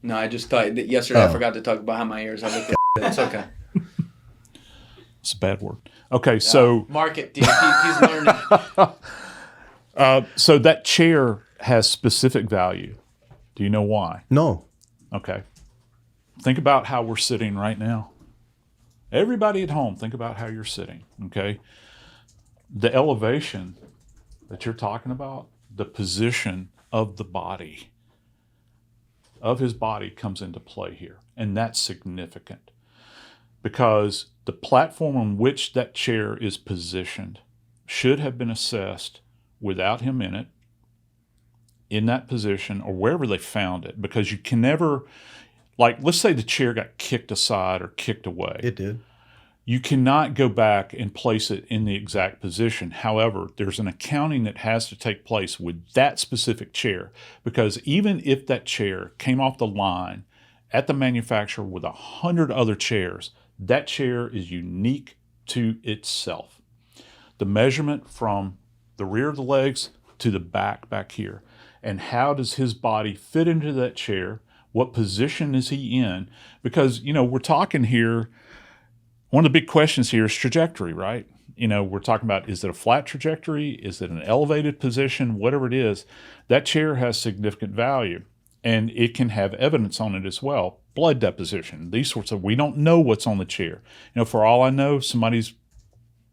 No, I just thought that yesterday I forgot to talk about how my ears. I looked. It's okay. It's a bad word. Okay, so Mark it. He's learning. so that chair has specific value. Do you know why? No. Okay. Think about how we're sitting right now. Everybody at home, think about how you're sitting, okay? The elevation that you're talking about, the position of the body, of his body comes into play here. And that's significant because the platform on which that chair is positioned should have been assessed without him in it, in that position, or wherever they found it, because you can never, like, let's say the chair got kicked aside or kicked away. It did. You cannot go back and place it in the exact position. However, there's an accounting that has to take place with that specific chair, because even if that chair came off the line at the manufacturer with 100 other chairs, that chair is unique to itself. The measurement from the rear of the legs to the back here, and how does his body fit into that chair? What position is he in? Because, we're talking here, one of the big questions here is trajectory, right? We're talking about, is it a flat trajectory? Is it an elevated position? Whatever it is, that chair has significant value, and it can have evidence on it as well. Blood deposition, these sorts of, we don't know what's on the chair. For all I know,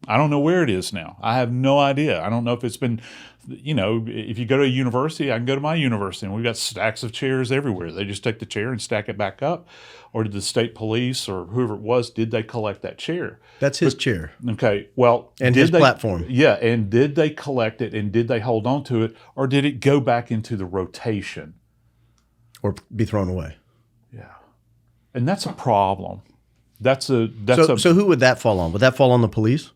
I don't know where it is now. I have no idea. I don't know if it's been, if you go to a university, I can go to my university and we've got stacks of chairs everywhere. They just take the chair and stack it back up. Or did the state police or whoever it was, did they collect that chair? That's his chair. Okay, well. And his platform. Yeah, and did they collect it and did they hold on to it, or did it go back into the rotation? Or be thrown away. Yeah. And that's a problem. So who would that fall on? Would that fall on the police?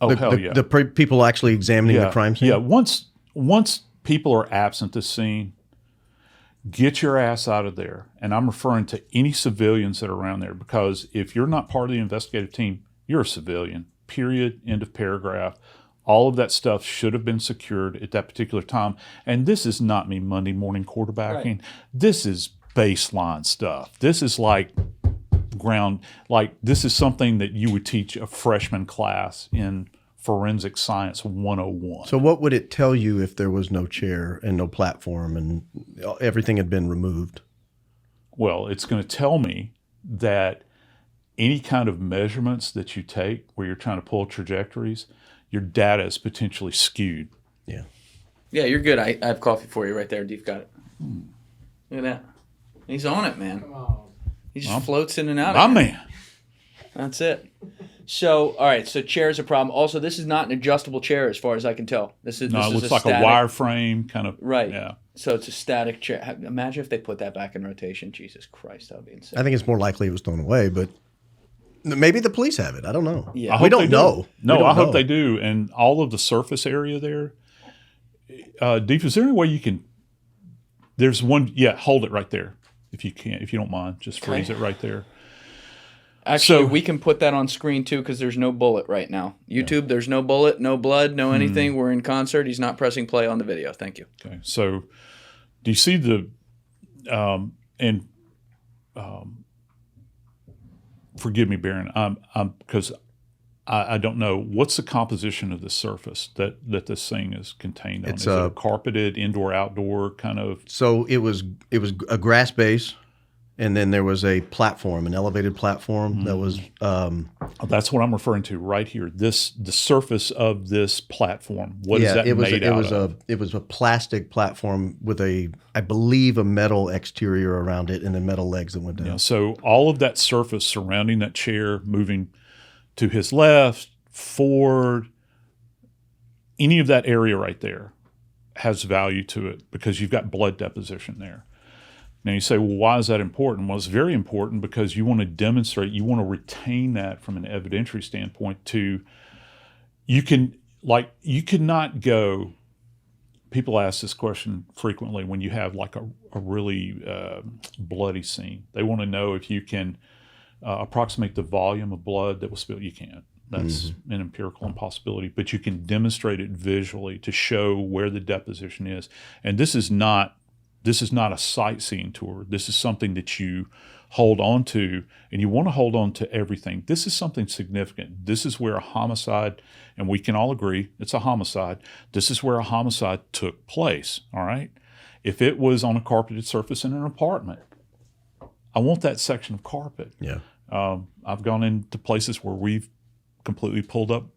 Oh, hell yeah. The people actually examining the crime scene? Yeah, once people are absent the scene, get your ass out of there. And I'm referring to any civilians that are around there, because if you're not part of the investigative team, you're a civilian, period, end of paragraph. All of that stuff should have been secured at that particular time. And this is not me Monday morning quarterbacking. Right. This is baseline stuff. This is like this is something that you would teach a freshman class in Forensic Science 101. So what would it tell you if there was no chair and no platform and everything had been removed? Well, it's going to tell me that any kind of measurements that you take where you're trying to pull trajectories, your data is potentially skewed. Yeah. Yeah, you're good. I have coffee for you right there. Deep got it. Look at that. He's on it, man. Come on. He just floats in and out. My man. That's it. So, all right. So, chair is a problem. Also, this is not an adjustable chair, as far as I can tell. It looks like a wireframe kind of. Right. Yeah. So it's a static chair. Imagine if they put that back in rotation. Jesus Christ, that would be insane. I think it's more likely it was thrown away, but maybe the police have it. I don't know. Yeah. We don't know. No, I hope they do. And all of the surface area there. Deep, is there any way you can? There's one. Yeah, hold it right there if you can, if you don't mind. Just freeze it right there. Actually, So- we can put that on screen too because there's no bullet right now. YouTube, there's no bullet, no blood, no anything. We're in concert. He's not pressing play on the video. Thank you. Okay, so do you see the forgive me, Baron, because I don't know what's the composition of the surface that this thing is contained on. It's is it a carpeted indoor outdoor kind of? So it was a grass base, and then there was a platform, an elevated platform that was. That's what I'm referring to right here. The surface of this platform. What is that made out of? It was a plastic platform with I believe, a metal exterior around it, and then metal legs that went down. Yeah, so all of that surface surrounding that chair, moving to his left, forward, any of that area right there has value to it because you've got blood deposition there. Now you say, well, why is that important? Well, it's very important because you want to demonstrate, you want to retain that from an evidentiary standpoint you could not go, people ask this question frequently when you have like a really bloody scene. They want to know if you can approximate the volume of blood that was spilled. You can't. That's an empirical impossibility, but you can demonstrate it visually to show where the deposition is. And this is not a sightseeing tour. This is something that you hold on to, and you want to hold on to everything. This is something significant. This is where a homicide, and we can all agree it's a homicide. This is where a homicide took place, all right? If it was on a carpeted surface in an apartment, I want that section of carpet. Yeah. I've gone into places where we've completely pulled up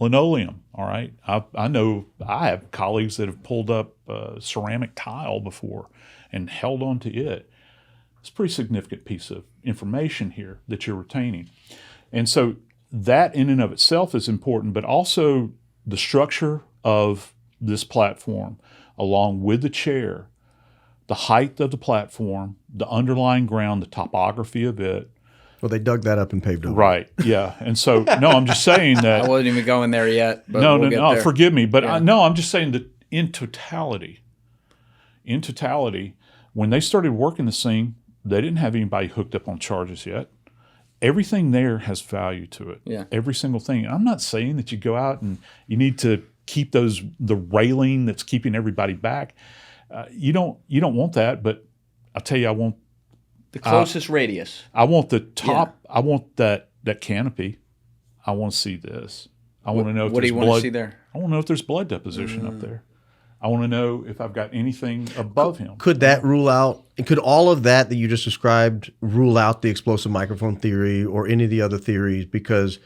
linoleum. All right. I know I have colleagues that have pulled up ceramic tile before and held on to it. It's a pretty significant piece of information here that you're retaining. And so that in and of itself is important, but also the structure of this platform along with the chair, the height of the platform, the underlying ground, the topography of it. Well, they dug that up and paved over. Right. Yeah. And so, no, I'm just saying that. I wasn't even going there yet. But No, we'll get there. forgive me. But Yeah. I'm just saying that in totality, when they started working the scene, they didn't have anybody hooked up on charges yet. Everything there has value to it. Yeah. Every single thing. I'm not saying that you go out and you need to keep the railing that's keeping everybody back. You don't want that, but I'll tell you, I want The closest radius. I want the top. I want that canopy. I want to see this. I want to know if What do there's you want blood. to see there? I want to know if there's blood deposition up there. I want to know if I've got anything above him. Could that rule out? Could all of that you just described rule out the explosive microphone theory or any of the other theories? Because,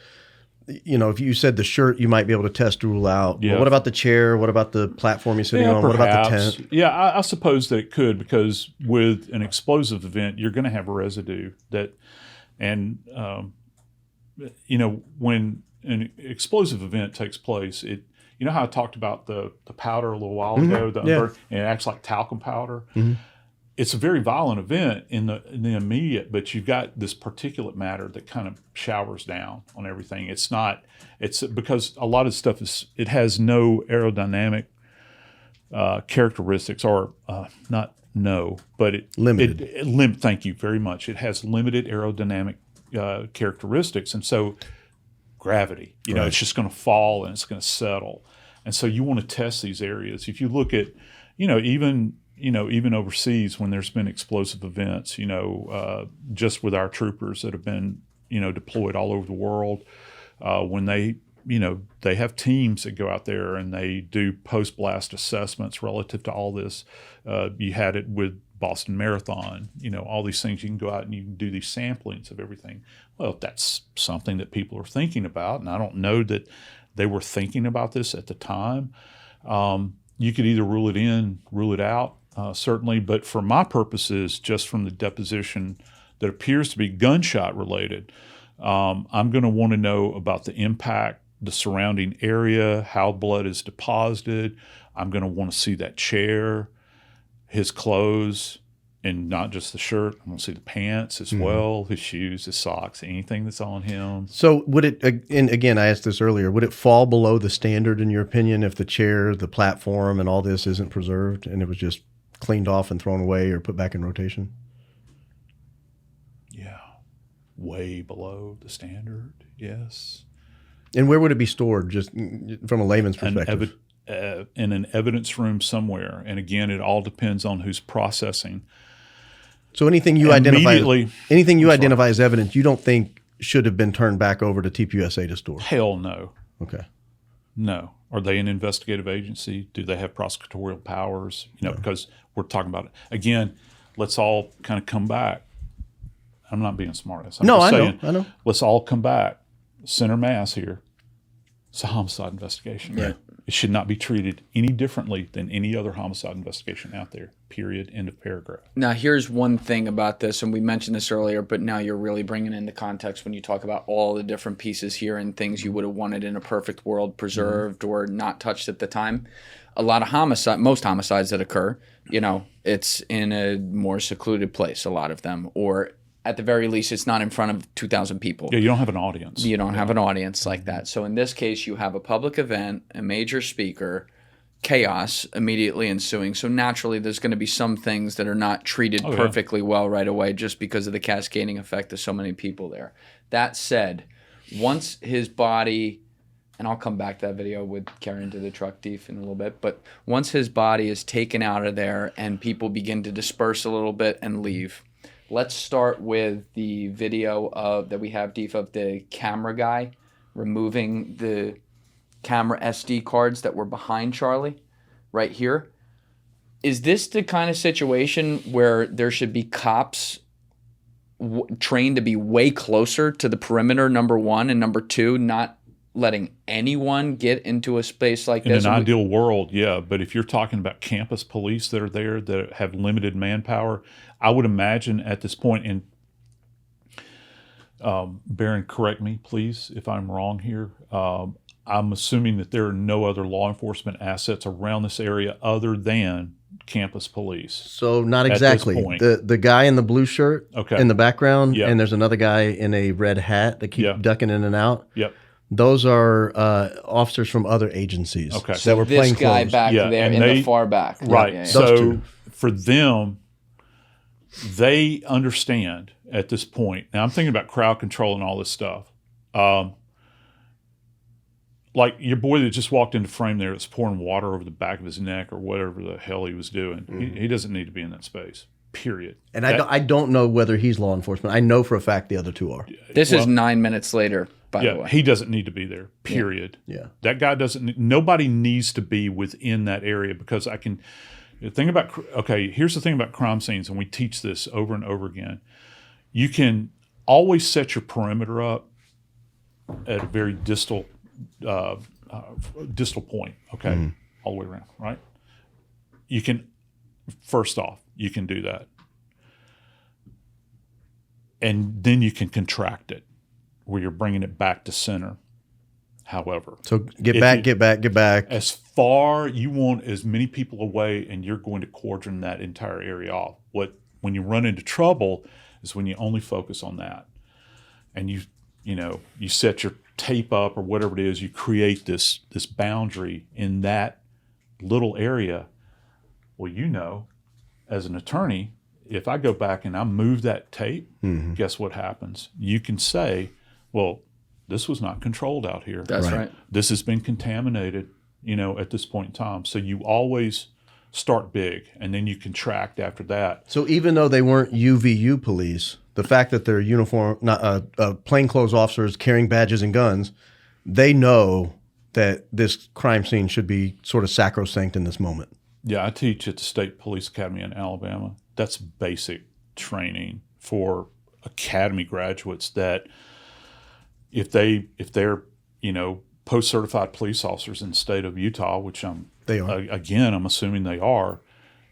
if you said the shirt, you might be able to test to rule out. Yeah. But what about the chair? What about the platform you're sitting on? What about the perhaps. tent? Yeah, I suppose that it could, because with an explosive event, you're going to have residue when an explosive event takes place, you know how I talked about the powder a little while ago, and it acts like talcum powder. Mm-hmm. It's a very violent event in the immediate, but you've got this particulate matter that kind of showers down on everything. It's because a lot of stuff it has no aerodynamic characteristics, or Limited. Thank you very much. It has limited aerodynamic characteristics, and so gravity, it's just going to fall and it's going to settle. And so you want to test these areas. If you look at, even overseas when there's been explosive events, just with our troopers that have been, deployed all over the world, when they have teams that go out there and they do post-blast assessments relative to all this. You had it with Boston Marathon, all these things. You can go out and you can do these samplings of everything. Well, that's something that people are thinking about, and I don't know that they were thinking about this at the time. You could either rule it in, rule it out, certainly, but for my purposes, just from the deposition that appears to be gunshot related, I'm going to want to know about the impact, the surrounding area, how blood is deposited. I'm going to want to see that chair, his clothes, and not just the shirt. I'm going to see the pants as well, his shoes, his socks, anything that's on him. So would it, and again, I asked this earlier, would it fall below the standard in your opinion if the chair, the platform, and all this isn't preserved and it was just cleaned off and thrown away or put back in rotation? way below the standard. Yes. And where would it be stored, just from a layman's perspective? In an evidence room somewhere. And again, it all depends on who's processing. So anything you identify as evidence, you don't think should have been turned back over to TPUSA to store? Hell no. Okay. No. Are they an investigative agency? Do they have prosecutorial powers? Because we're talking about it. Again, let's all kind of come back. I'm not being smartest. I know. Let's all come back. Center mass here. It's a homicide investigation. Yeah. It should not be treated any differently than any other homicide investigation out there. Period. End of paragraph. Now, here's one thing about this, and we mentioned this earlier, but now you're really bringing into context when you talk about all the different pieces here and things you would have wanted in a perfect world preserved or not touched at the time. A lot of most homicides that occur, it's in a more secluded place, a lot of them, or at the very least, it's not in front of 2,000 people. Yeah, you don't have an audience. You don't have an audience like that. So in this case, you have a public event, a major speaker, chaos immediately ensuing. So naturally, there's going to be some things that are not treated perfectly well right away just because of the cascading effect of so many people there. That said, once his body, and I'll come back to that video with carrying to the truck thief in a little bit, but once his body is taken out of there and people begin to disperse a little bit and leave, let's start with the video that we have, Deef, of the camera guy removing the camera SD cards that were behind Charlie right here. Is this the kind of situation where there should be cops trained to be way closer to the perimeter, number one, and number two, not letting anyone get into a space like this? In an ideal world, yeah. But if you're talking about campus police that are there that have limited manpower, I would imagine at this point, and Baron, correct me, please, if I'm wrong here. I'm assuming that there are no other law enforcement assets around this area other than campus police. So not exactly. The guy in the blue shirt in the background, and there's another guy in a red hat that keeps ducking in and out. Yep. Those are officers from other agencies that were this playing guy clothes. back there in the far back. Right. Yeah. So for them, they understand at this point. Now I'm thinking about crowd control and all this stuff. Like your boy that just walked into frame there that's pouring water over the back of his neck or whatever the hell he was doing. Mm-hmm. He doesn't need to be in that space, period. And I don't know whether he's law enforcement. I know for a fact the other two are. This is 9 minutes later, by the way. He doesn't need to be there, period. Yeah. That guy nobody needs to be within that area because here's the thing about crime scenes, and we teach this over and over again. You can always set your perimeter up at a very distal point, all the way around, right? You can, first off, you can do that. And then you can contract it where you're bringing it back to center. However, so get back. As far, you want as many people away and you're going to cordon that entire area off. When you run into trouble is when you only focus on that. And you set your tape up or whatever it is, you create this boundary in that little area. Well, as an attorney, if I go back and I move that tape, guess what happens? You can say, well, this was not controlled out here. That's right. This has been contaminated, at this point in time. So you always start big and then you contract after that. So even though they weren't UVU police, the fact that they're uniform, plainclothes officers carrying badges and guns, they know that this crime scene should be sort of sacrosanct in this moment. Yeah, I teach at the State Police Academy in Alabama. That's basic training for academy graduates that if they're post-certified police officers in the state of Utah, which I'm assuming they are,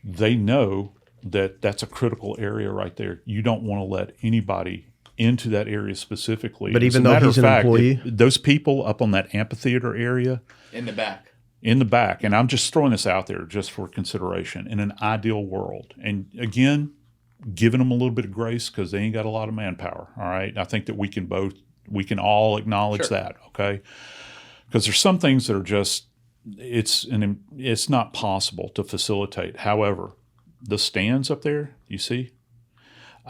they know that that's a critical area right there. You don't want to let anybody into that area specifically. But even though he's an employee? Those people up on that amphitheater area. In the back. And I'm just throwing this out there just for consideration in an ideal world. And again, giving them a little bit of grace because they ain't got a lot of manpower. All right. I think that we can all acknowledge that. Okay. Because there's some things that are just, it's not possible to facilitate. However, the stands up there, you see,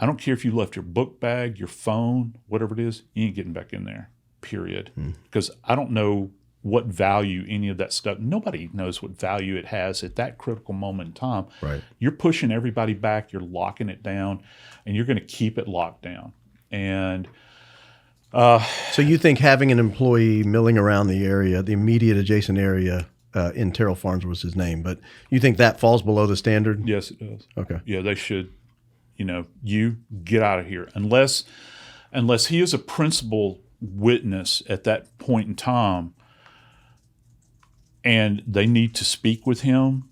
I don't care if you left your book bag, your phone, whatever it is, you ain't getting back in there, period. Because I don't know what value any of that stuff, nobody knows what value it has at that critical moment in time. Right. You're pushing everybody back, you're locking it down, and you're going to keep it locked down. And so you think having an employee milling around the area, the immediate adjacent area, in Terrell Farms was his name, but you think that falls below the standard? yes, it does. Okay. Yeah, they should, you get out of here. Unless he is a principal witness at that point in time and they need to speak with him,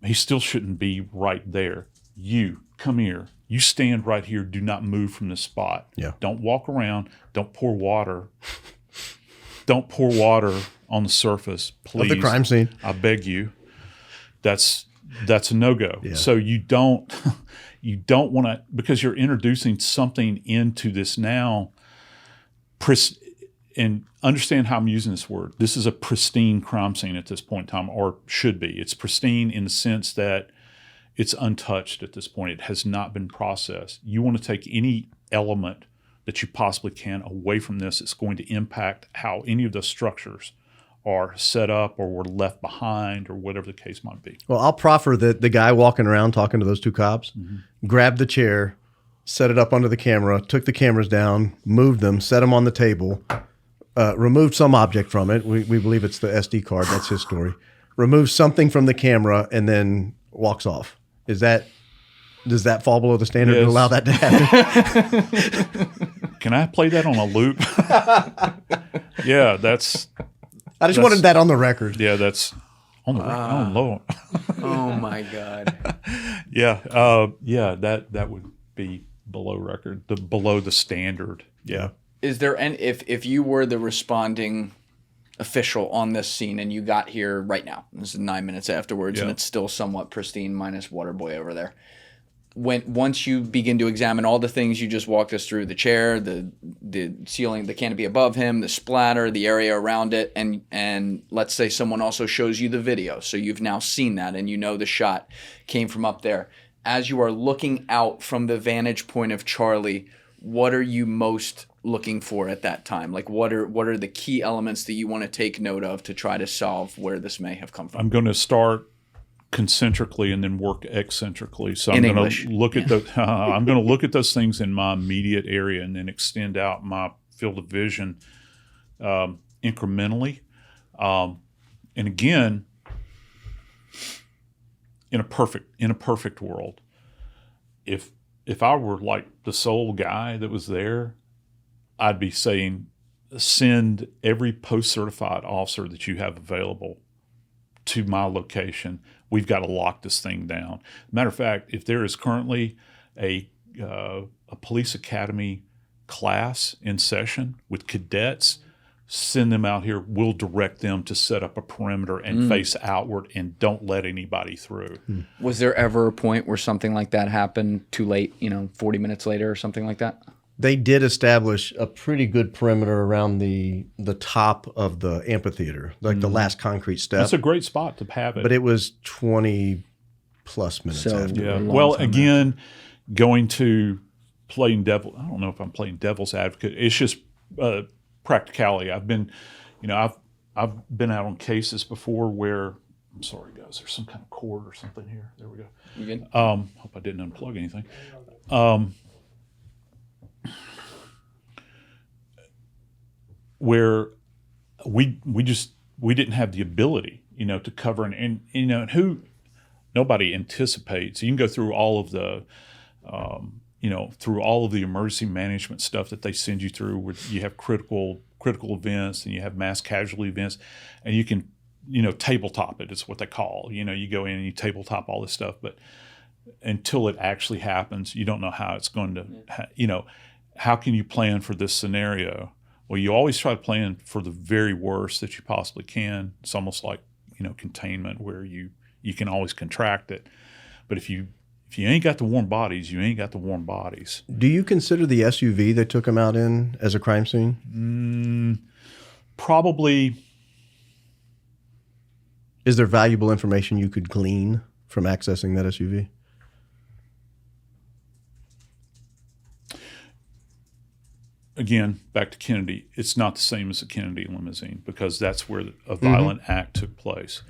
he still shouldn't be right there. You, come here. You stand right here. Do not move from the spot. Yeah. Don't walk around. Don't pour water. Don't pour water on the surface, please. Of the crime scene. I beg you. That's a no-go. Yeah. So you don't want to, because you're introducing something into this now, and understand how I'm using this word. This is a pristine crime scene at this point in time, or should be. It's pristine in the sense that it's untouched at this point. It has not been processed. You want to take any element that you possibly can away from this. It's going to impact how any of those structures are set up or were left behind or whatever the case might be. Well, I'll proffer that the guy walking around talking to those two cops grabbed the chair, set it up under the camera, took the cameras down, moved them, set them on the table, removed some object from it. We believe it's the SD card. That's his story. Removes something from the camera and then walks off. Does that fall below the standard to Yes. allow that to happen? Can I play that on a loop? Yeah, I just wanted that on the record. yeah, that's on the oh Lord. Oh my God. Yeah, that would be below record, below the standard. Yeah. Is there any, if you were the responding official on this scene and you got here right now, this is 9 minutes afterwards, and Yeah. it's still somewhat pristine minus Waterboy over there. Once you begin to examine all the things you just walked us through, the chair, the ceiling, the canopy above him, the splatter, the area around it, and let's say someone also shows you the video, so you've now seen that and you know the shot came from up there. As you are looking out from the vantage point of Charlie, what are you most looking for at that time? Like what are the key elements that you want to take note of to try to solve where this may have come from? I'm going to start concentrically and then work eccentrically. So I'm In going English. to look at I'm going to look at those things in my immediate area and then extend out my field of vision incrementally. And again, in a perfect world, if I were like the sole guy that was there, I'd be saying, send every post-certified officer that you have available to my location. We've got to lock this thing down. Matter of fact, if there is currently a police academy class in session with cadets, send them out here. We'll direct them to set up a perimeter and face outward and don't let anybody through. Was there ever a point where something like that happened too late, 40 minutes later or something like that? They did establish a pretty good perimeter around the top of the amphitheater, like the last concrete step. That's a great spot to have it. But it was 20 plus minutes So- after. Yeah. a long Well, time again, going to playing devil. I don't know if I'm playing devil's advocate. It's just practicality. I've been out on cases before where I'm sorry, guys. There's some kind of cord or something here. There we go. You good? Hope I didn't unplug anything. Where we didn't have the ability, to cover and nobody anticipates. You can go through all of the, through all of the emergency management stuff that they send you through, where you have critical events and you have mass casualty events, and you can, tabletop it. It's what they call. You go in and you tabletop all this stuff, but until it actually happens, you don't know how it's going to. How can you plan for this scenario? Well, you always try to plan for the very worst that you possibly can. It's almost like, containment, where you can always contract it. But if you ain't got the warm bodies, you ain't got the warm bodies. Do you consider the SUV they took him out in as a crime scene? Probably. Is there valuable information you could glean from accessing that SUV? again, back to Kennedy, it's not the same as a Kennedy limousine because that's where a violent act took place.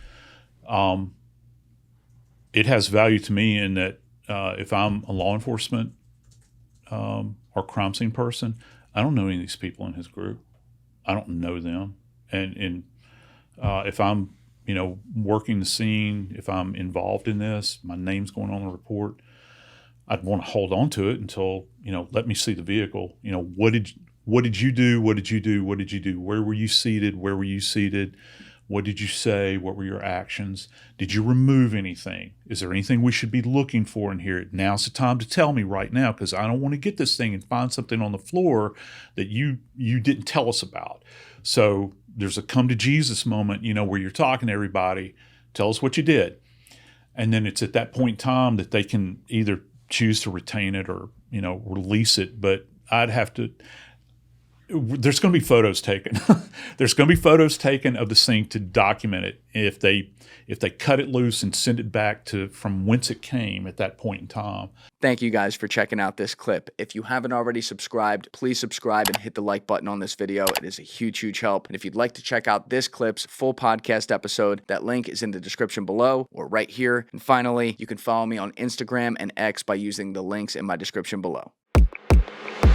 It has value to me in that if I'm a law enforcement or crime scene person, I don't know any of these people in his group. I don't know them. And if I'm, working the scene, if I'm involved in this, my name's going on the report, I'd want to hold on to it until, let me see the vehicle. What did you do? What did you do? What did you do? Where were you seated? Where were you seated? What did you say? What were your actions? Did you remove anything? Is there anything we should be looking for in here? Now's the time to tell me right now, because I don't want to get this thing and find something on the floor that you didn't tell us about. So there's a come to Jesus moment, where you're talking to everybody, tell us what you did. And then it's at that point in time that they can either choose to retain it or, release it. But I'd have to... There's going to be photos taken. There's going to be photos taken of the scene to document it. If they cut it loose and send it back from whence it came at that point in time. Thank you guys for checking out this clip. If you haven't already subscribed, please subscribe and hit the like button on this video. It is a huge, huge help. And if you'd like to check out this clip's full podcast episode, that link is in the description below or right here. And finally, you can follow me on Instagram and X by using the links in my description below.